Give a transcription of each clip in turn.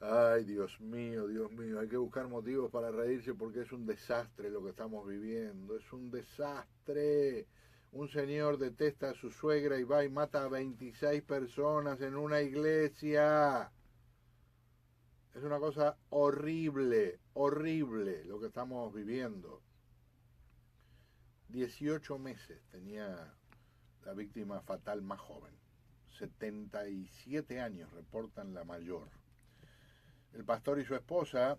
Ay, Dios mío, hay que buscar motivos para reírse porque es un desastre lo que estamos viviendo, es un desastre. Un señor detesta a su suegra y va y mata a 26 personas en una iglesia. Es una cosa horrible, horrible lo que estamos viviendo. 18 meses tenía la víctima fatal más joven. 77 años reportan la mayor. El pastor y su esposa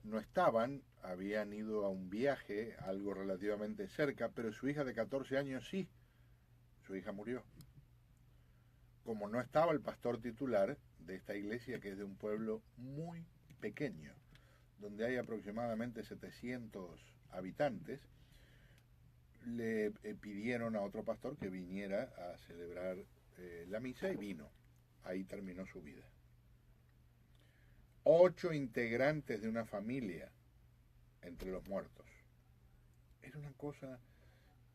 no estaban, habían ido a un viaje, algo relativamente cerca, pero su hija de 14 años sí, su hija murió. Como no estaba el pastor titular de esta iglesia, que es de un pueblo muy pequeño, donde hay aproximadamente 700 habitantes, le pidieron a otro pastor que viniera a celebrar la misa y vino. Ahí terminó su vida. 8 integrantes de una familia entre los muertos. Es una cosa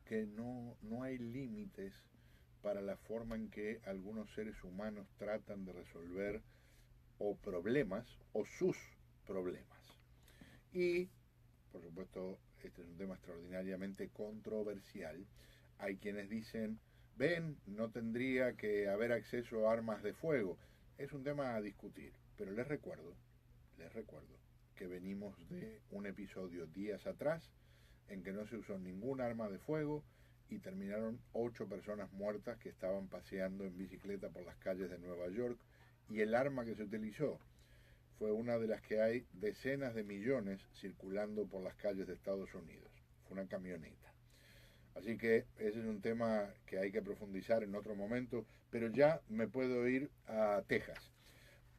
que no hay límites para la forma en que algunos seres humanos tratan de resolver o problemas o sus problemas. Y, por supuesto, este es un tema extraordinariamente controversial. Hay quienes dicen, ven, no tendría que haber acceso a armas de fuego. Es un tema a discutir, pero les recuerdo que venimos de un episodio días atrás en que no se usó ningún arma de fuego y terminaron 8 personas muertas que estaban paseando en bicicleta por las calles de Nueva York, y el arma que se utilizó fue una de las que hay decenas de millones circulando por las calles de Estados Unidos. Fue una camioneta. Así que ese es un tema que hay que profundizar en otro momento, pero ya me puedo ir a Texas.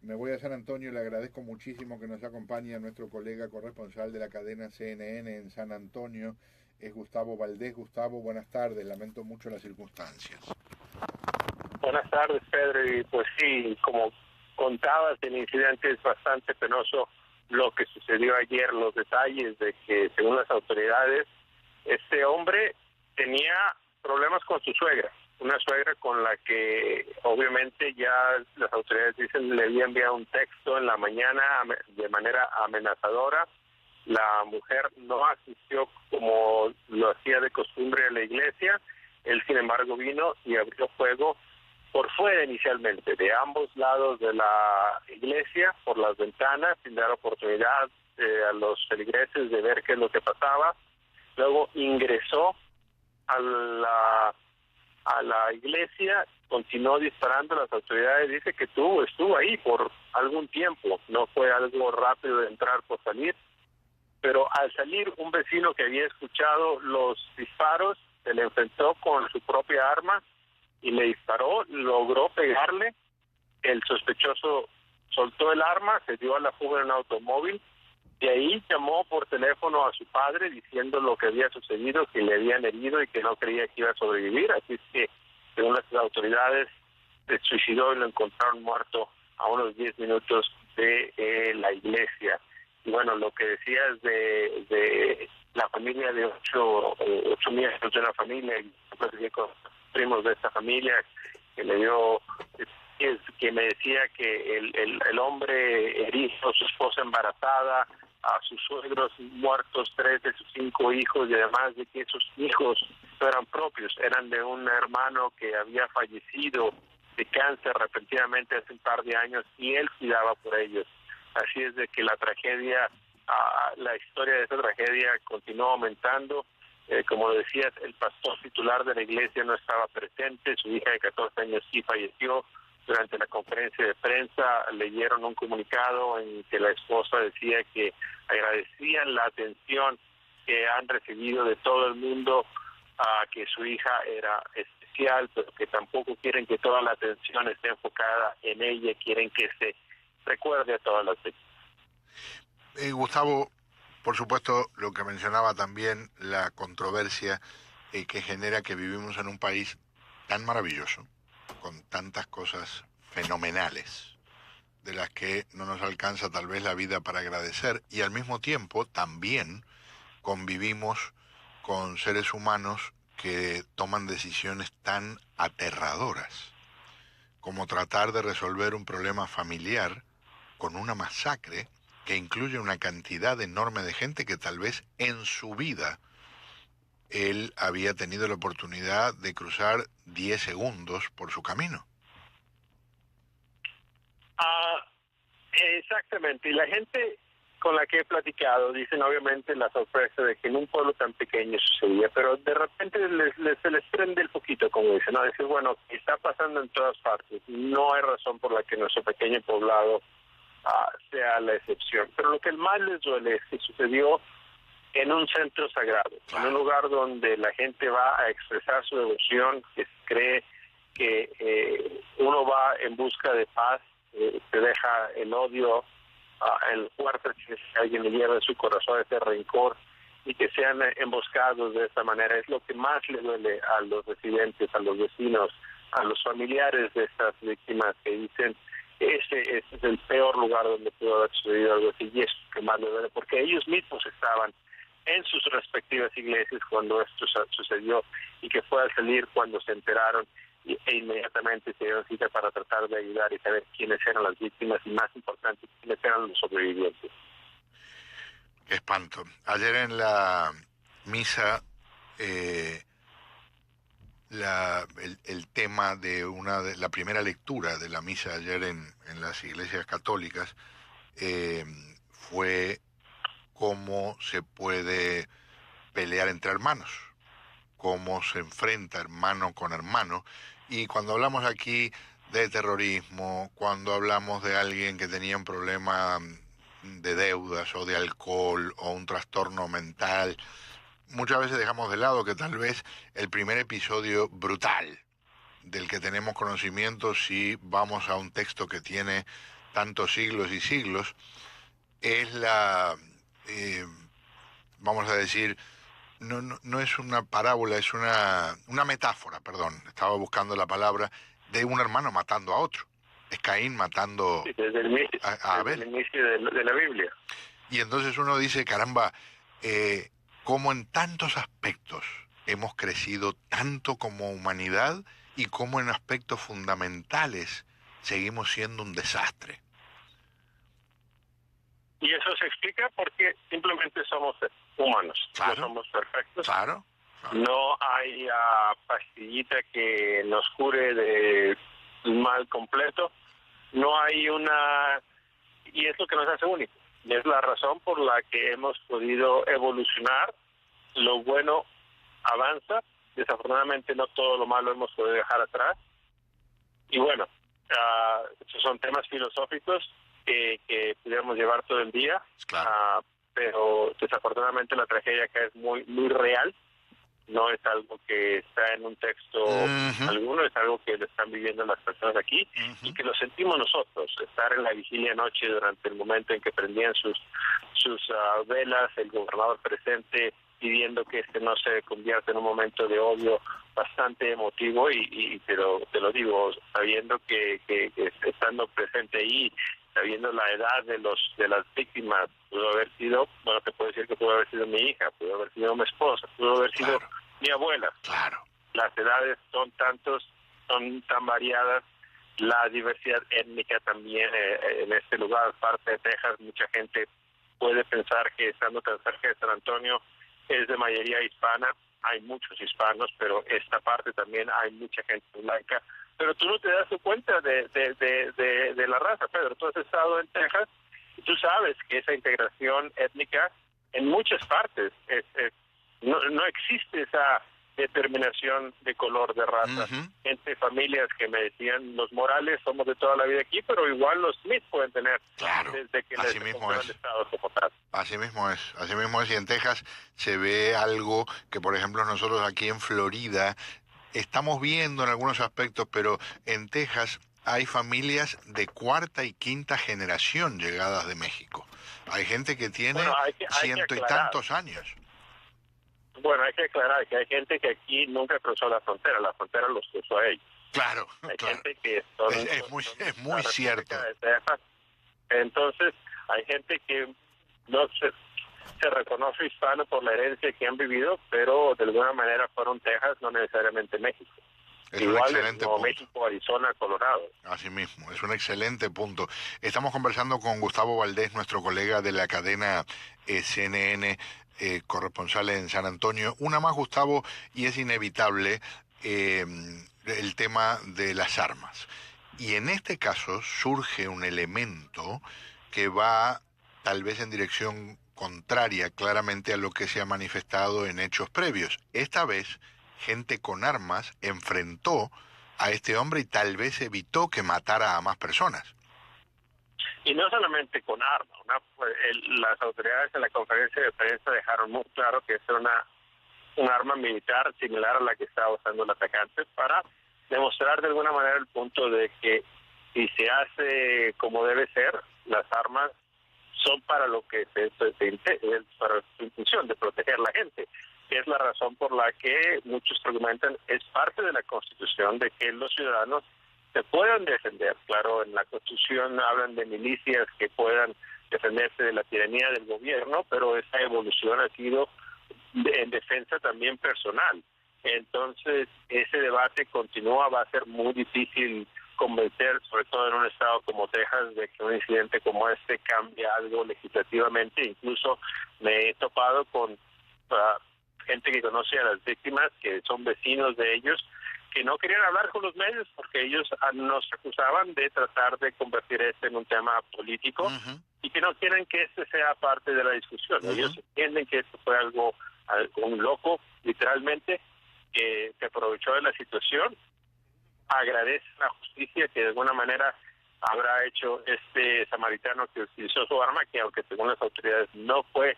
Me voy a San Antonio y le agradezco muchísimo que nos acompañe a nuestro colega corresponsal de la cadena CNN en San Antonio, es Gustavo Valdés. Gustavo, buenas tardes, lamento mucho las circunstancias. Buenas tardes, Pedro. Y pues sí, como contabas, el incidente es bastante penoso lo que sucedió ayer, los detalles de que, según las autoridades, este hombre tenía problemas con su suegra, una suegra con la que obviamente ya las autoridades dicen le había enviado un texto en la mañana de manera amenazadora. La mujer no asistió como lo hacía de costumbre a la iglesia. Él, sin embargo, vino y abrió fuego por fuera inicialmente, de ambos lados de la iglesia, por las ventanas, sin dar oportunidad a los feligreses de ver qué es lo que pasaba. Luego ingresó a la iglesia, continuó disparando. Las autoridades dicen que estuvo ahí por algún tiempo, no fue algo rápido de entrar por salir, pero al salir un vecino que había escuchado los disparos se le enfrentó con su propia arma y le disparó, logró pegarle. El sospechoso soltó el arma, se dio a la fuga en un automóvil. De ahí llamó por teléfono a su padre diciendo lo que había sucedido, que le habían herido y que no creía que iba a sobrevivir. Así es que, según las autoridades, se suicidó y lo encontraron muerto a unos 10 minutos de la iglesia. Y bueno, lo que decías de la familia de 8 miembros de la familia, y con primos de esta familia, que le dio, que me decía que el hombre herido, su esposa embarazada, a sus suegros muertos, 3 de sus 5 hijos, y además de que esos hijos no eran propios, eran de un hermano que había fallecido de cáncer repentinamente hace un par de años y él cuidaba por ellos. Así es de que la tragedia, la historia de esta tragedia continuó aumentando. Como decías, el pastor titular de la iglesia no estaba presente, su hija de 14 años sí falleció. Durante la conferencia de prensa leyeron un comunicado en que la esposa decía que agradecían la atención que han recibido de todo el mundo, que su hija era especial, pero que tampoco quieren que toda la atención esté enfocada en ella, quieren que se recuerde a todas las víctimas. Gustavo, por supuesto, lo que mencionaba también, la controversia que genera que vivimos en un país tan maravilloso, con tantas cosas fenomenales, de las que no nos alcanza tal vez la vida para agradecer, y al mismo tiempo también convivimos con seres humanos que toman decisiones tan aterradoras como tratar de resolver un problema familiar con una masacre que incluye una cantidad enorme de gente que tal vez en su vida él había tenido la oportunidad de cruzar 10 segundos por su camino. Exactamente, y la gente con la que he platicado dicen obviamente la sorpresa de que en un pueblo tan pequeño sucedía, pero de repente se les prende el poquito, como dicen, ¿no? Decir, bueno, está pasando en todas partes, no hay razón por la que nuestro pequeño poblado sea la excepción. Pero lo que más les duele es que sucedió en un centro sagrado, en un lugar donde la gente va a expresar su devoción, que se cree que uno va en busca de paz, se deja el odio en el cuarto, que alguien le lleva en su corazón ese rencor, y que sean emboscados de esta manera es lo que más le duele a los residentes, a los vecinos, a los familiares de estas víctimas, que dicen ese es el peor lugar donde pudo haber sucedido algo así, y es lo que más le duele, porque ellos mismos estaban en sus respectivas iglesias cuando esto sucedió, y que fue al salir cuando se enteraron e inmediatamente se dieron cita para tratar de ayudar y saber quiénes eran las víctimas y, más importante, quiénes eran los sobrevivientes. Qué espanto. Ayer en la misa, el tema de la primera lectura de la misa ayer en las iglesias católicas fue cómo se puede pelear entre hermanos, cómo se enfrenta hermano con hermano. Y cuando hablamos aquí de terrorismo, cuando hablamos de alguien que tenía un problema de deudas o de alcohol o un trastorno mental, muchas veces dejamos de lado que tal vez el primer episodio brutal del que tenemos conocimiento, si vamos a un texto que tiene tantos siglos y siglos, es vamos a decir, no es una parábola, es una metáfora, perdón, estaba buscando la palabra, de un hermano matando a otro. Es Caín matando desde el inicio, a Abel. desde el inicio de la Biblia. Y entonces uno dice, caramba, cómo en tantos aspectos hemos crecido tanto como humanidad y cómo en aspectos fundamentales seguimos siendo un desastre. Y eso se explica porque simplemente somos humanos, claro, no somos perfectos. Claro. No hay pastillita que nos cure de mal completo. No hay y es lo que nos hace únicos. Y es la razón por la que hemos podido evolucionar. Lo bueno avanza. Desafortunadamente no todo lo malo hemos podido dejar atrás. Y bueno, estos son temas filosóficos que pudiéramos llevar todo el día. Claro. Pero desafortunadamente la tragedia acá es muy, muy real. No es algo que está en un texto alguno, es algo que lo están viviendo las personas aquí y que lo sentimos nosotros, estar en la vigilia noche durante el momento en que prendían sus velas, el gobernador presente pidiendo que este no se convierta en un momento de odio bastante emotivo y te lo digo, sabiendo que estando presente ahí, sabiendo la edad de las víctimas, pudo haber sido, bueno, te puedo decir que pudo haber sido mi hija, pudo haber sido mi esposa, pudo haber sido mi abuela. Claro. Las edades son tan variadas, la diversidad étnica también en este lugar, parte de Texas, mucha gente puede pensar que estando tan cerca de San Antonio es de mayoría hispana, hay muchos hispanos, pero esta parte también hay mucha gente blanca, pero tú no te das cuenta de la raza, Pedro. Tú has estado en Texas y tú sabes que esa integración étnica en muchas partes no existe esa determinación de color, de raza. Entre familias que me decían, los Morales somos de toda la vida aquí, pero igual los Smith pueden tener desde que así mismo es. El Estado como tal. Así mismo es, y en Texas se ve algo que, por ejemplo, nosotros aquí en Florida estamos viendo en algunos aspectos, pero en Texas hay familias de cuarta y quinta generación llegadas de México. Hay gente que tiene ciento y tantos años. Bueno, hay que aclarar que hay gente que aquí nunca cruzó la frontera los cruzó a ellos. Claro, hay claro. Gente que es muy cierto. Entonces, hay gente que no se reconoce hispano por la herencia que han vivido, pero de alguna manera fueron Texas, no necesariamente México. Es un igual en excelente Nuevo punto. México, Arizona, Colorado. Así mismo, es un excelente punto. Estamos conversando con Gustavo Valdés, nuestro colega de la cadena CNN, corresponsal en San Antonio. Una más, Gustavo, y es inevitable el tema de las armas. Y en este caso surge un elemento que va tal vez en dirección contraria claramente a lo que se ha manifestado en hechos previos. Esta vez, gente con armas enfrentó a este hombre y tal vez evitó que matara a más personas. Y no solamente con armas, las autoridades en la conferencia de prensa dejaron muy claro que es un arma militar similar a la que estaba usando el atacante para demostrar de alguna manera el punto de que si se hace como debe ser, las armas son para lo que para su intención de proteger a la gente, que es la razón por la que muchos argumentan es parte de la Constitución de que los ciudadanos se puedan defender. Claro, en la Constitución hablan de milicias que puedan defenderse de la tiranía del gobierno, pero esa evolución ha sido en defensa también personal. Entonces, ese debate continúa, va a ser muy difícil convencer, sobre todo en un estado como Texas, de que un incidente como este cambie algo legislativamente. Incluso me he topado con gente que conoce a las víctimas, que son vecinos de ellos, que no querían hablar con los medios porque ellos nos acusaban de tratar de convertir este en un tema político y que no quieren que este sea parte de la discusión. Ellos entienden que esto fue un loco, literalmente, que se aprovechó de la situación. Agradecen a la justicia que de alguna manera habrá hecho este samaritano que utilizó su arma, que aunque según las autoridades no fue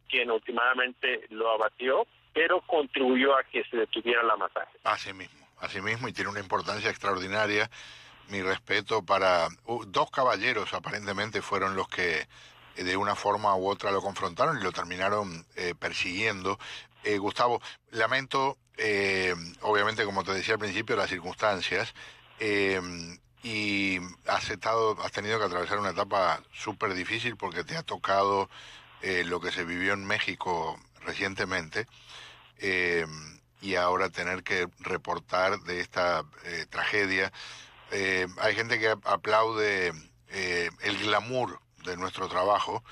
quien últimamente lo abatió, pero contribuyó a que se detuviera la masacre. Así mismo, y tiene una importancia extraordinaria. Mi respeto para dos caballeros, aparentemente fueron los que de una forma u otra lo confrontaron y lo terminaron persiguiendo. Gustavo, lamento, obviamente, como te decía al principio, las circunstancias, y has tenido que atravesar una etapa súper difícil porque te ha tocado lo que se vivió en México recientemente, y ahora tener que reportar de esta tragedia. Hay gente que aplaude el glamour de nuestro trabajo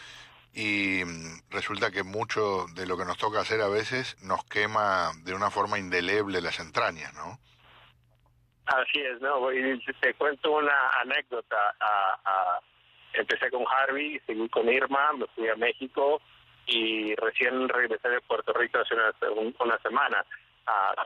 y resulta que mucho de lo que nos toca hacer a veces nos quema de una forma indeleble las entrañas, ¿no? Así es, ¿no? Y te cuento una anécdota. Empecé con Harvey, seguí con Irma, me fui a México y recién regresé de Puerto Rico hace una semana.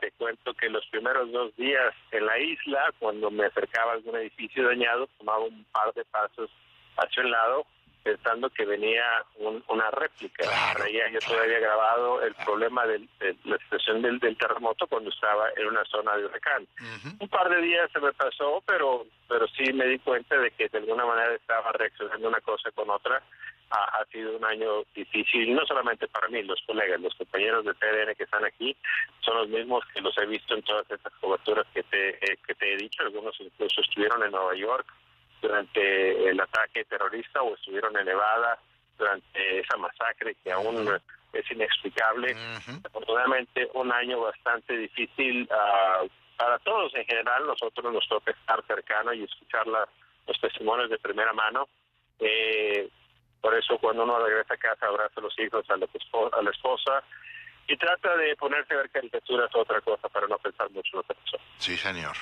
Te cuento que los primeros 2 días en la isla, cuando me acercaba a algún edificio dañado, tomaba un par de pasos hacia un lado, pensando que venía una réplica. Traía yo todavía grabado el problema de la situación del terremoto cuando estaba en una zona de huracán. Un par de días se me pasó, pero sí me di cuenta de que de alguna manera estaba reaccionando una cosa con otra. Ha sido un año difícil, no solamente para mí, los colegas, los compañeros de TDN que están aquí, son los mismos que los he visto en todas estas coberturas que te he dicho. Algunos incluso estuvieron en Nueva York durante el ataque terrorista o estuvieron en Nevada durante esa masacre que aún es inexplicable. Afortunadamente, un año bastante difícil para todos en general. Nosotros nos toca estar cercano y escuchar los testimonios de primera mano. Por eso cuando uno regresa a casa abraza a los hijos, a la esposa y trata de ponerse a ver caricaturas o otra cosa para no pensar mucho en lo que pasó. Sí, señor.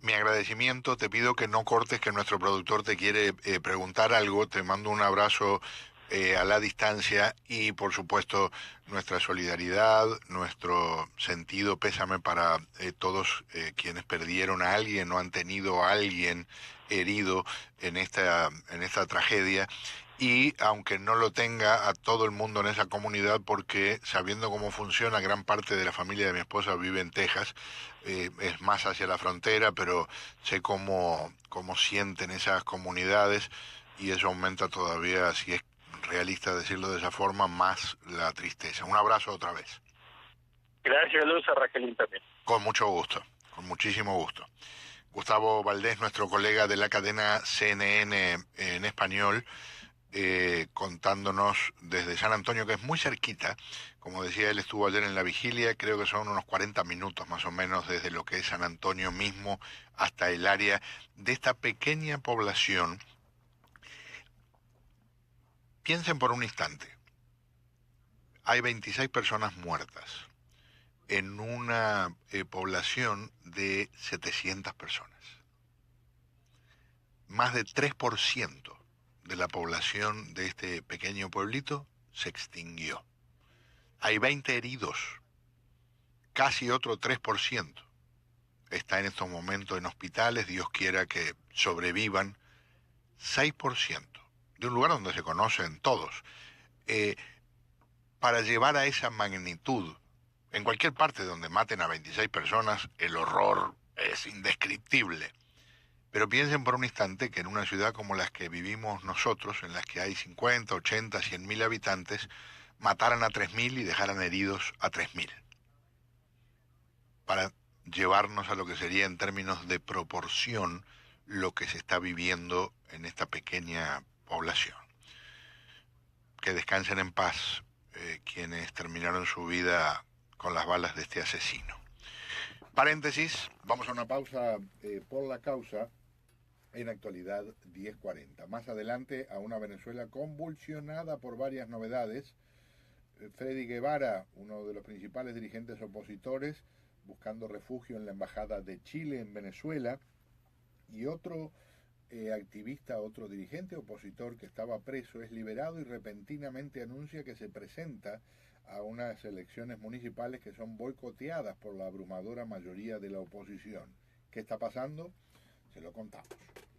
Mi agradecimiento, te pido que no cortes, que nuestro productor te quiere preguntar algo, te mando un abrazo a la distancia y por supuesto nuestra solidaridad, nuestro sentido pésame para todos quienes perdieron a alguien o han tenido a alguien herido en esta tragedia. Y aunque no lo tenga a todo el mundo en esa comunidad, porque sabiendo cómo funciona, gran parte de la familia de mi esposa vive en Texas, es más hacia la frontera, pero sé cómo sienten esas comunidades y eso aumenta todavía, si es realista decirlo de esa forma, más la tristeza. Un abrazo otra vez. Gracias, Luz, a Raquelín también. Con mucho gusto, con muchísimo gusto. Gustavo Valdés, nuestro colega de la cadena CNN en español, contándonos desde San Antonio, que es muy cerquita. Como decía, él estuvo ayer en la vigilia, creo que son unos 40 minutos más o menos desde lo que es San Antonio mismo hasta el área de esta pequeña población. Piensen por un instante, hay 26 personas muertas en una población de 700 personas. Más de 3% de la población de este pequeño pueblito se extinguió. Hay 20 heridos, casi otro 3% está en estos momentos en hospitales, Dios quiera que sobrevivan. 6% de un lugar donde se conocen todos. Para llevar a esa magnitud, en cualquier parte donde maten a 26 personas, el horror es indescriptible. Pero piensen por un instante que en una ciudad como las que vivimos nosotros, en las que hay 50, 80, 100.000 habitantes, mataran a 3.000 y dejaran heridos a 3.000. Para llevarnos a lo que sería en términos de proporción lo que se está viviendo en esta pequeña población. Que descansen en paz quienes terminaron su vida con las balas de este asesino. Paréntesis, vamos a una pausa por la causa. En actualidad 10:40. Más adelante, a una Venezuela convulsionada por varias novedades. Freddy Guevara, uno de los principales dirigentes opositores, buscando refugio en la Embajada de Chile en Venezuela, y otro activista, otro dirigente opositor que estaba preso, es liberado y repentinamente anuncia que se presenta a unas elecciones municipales que son boicoteadas por la abrumadora mayoría de la oposición. ¿Qué está pasando? Se lo contamos.